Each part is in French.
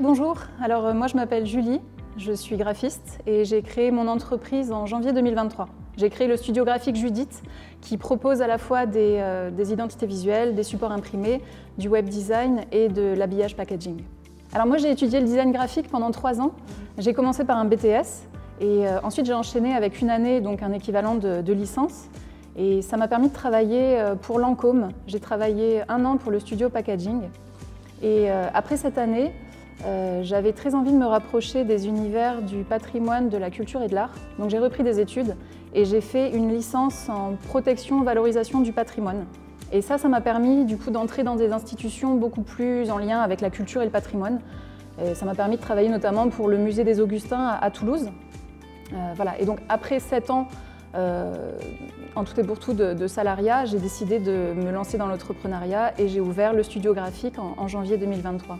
Bonjour, alors moi je m'appelle Julie, je suis graphiste et j'ai créé mon entreprise en janvier 2023. J'ai créé le studio graphique Judith qui propose à la fois des identités visuelles, des supports imprimés, du web design et de l'habillage packaging. Alors moi j'ai étudié le design graphique pendant 3 ans. J'ai commencé par un BTS et ensuite j'ai enchaîné avec une année, donc un équivalent de licence. Et ça m'a permis de travailler pour Lancôme. J'ai travaillé 1 an pour le studio packaging. Et après cette année, j'avais très envie de me rapprocher des univers du patrimoine, de la culture et de l'art. Donc j'ai repris des études et j'ai fait une licence en protection, valorisation du patrimoine. Et ça m'a permis du coup d'entrer dans des institutions beaucoup plus en lien avec la culture et le patrimoine. Et ça m'a permis de travailler notamment pour le musée des Augustins à Toulouse. Voilà. Et donc après 7 ans en tout et pour tout de salariat, j'ai décidé de me lancer dans l'entrepreneuriat et j'ai ouvert le studio graphique en janvier 2023.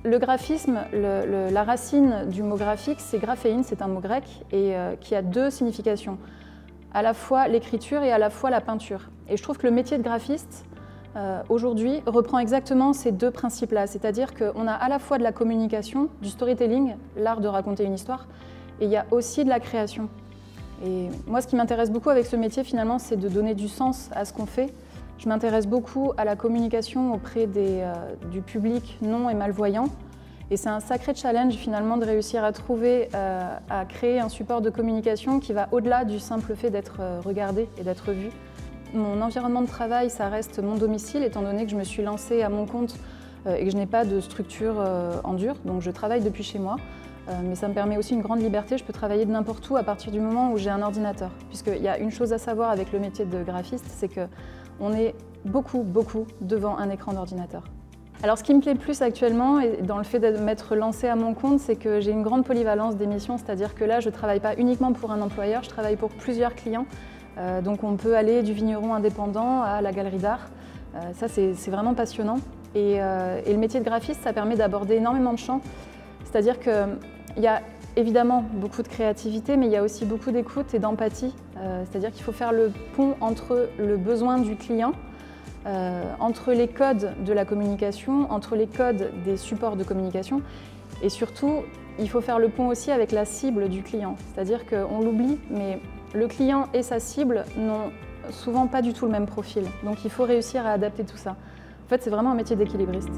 Le graphisme, la racine du mot graphique, c'est graphéine, c'est un mot grec et qui a 2 significations, à la fois l'écriture et à la fois la peinture. Et je trouve que le métier de graphiste, aujourd'hui, reprend exactement ces 2 principes-là, c'est-à-dire qu'on a à la fois de la communication, du storytelling, l'art de raconter une histoire, et il y a aussi de la création. Et moi, ce qui m'intéresse beaucoup avec ce métier, finalement, c'est de donner du sens à ce qu'on fait. Je m'intéresse beaucoup à la communication auprès du public non et malvoyant. Et c'est un sacré challenge, finalement, de réussir à trouver, à créer un support de communication qui va au-delà du simple fait d'être regardé et d'être vu. Mon environnement de travail, ça reste mon domicile, étant donné que je me suis lancée à mon compte et que je n'ai pas de structure en dur. Donc je travaille depuis chez moi. Mais ça me permet aussi une grande liberté, je peux travailler de n'importe où à partir du moment où j'ai un ordinateur. Puisqu'il y a une chose à savoir avec le métier de graphiste, c'est qu'on est beaucoup devant un écran d'ordinateur. Alors ce qui me plaît le plus actuellement, et dans le fait de m'être lancée à mon compte, c'est que j'ai une grande polyvalence des missions, c'est-à-dire que là je ne travaille pas uniquement pour un employeur, je travaille pour plusieurs clients. Donc on peut aller du vigneron indépendant à la galerie d'art. Ça c'est vraiment passionnant. Et le métier de graphiste, ça permet d'aborder énormément de champs. C'est-à-dire qu'il y a évidemment beaucoup de créativité, mais il y a aussi beaucoup d'écoute et d'empathie. C'est-à-dire qu'il faut faire le pont entre le besoin du client, entre les codes de la communication, entre les codes des supports de communication. Et surtout, il faut faire le pont aussi avec la cible du client. C'est-à-dire qu'on l'oublie, mais le client et sa cible n'ont souvent pas du tout le même profil. Donc il faut réussir à adapter tout ça. En fait, c'est vraiment un métier d'équilibriste.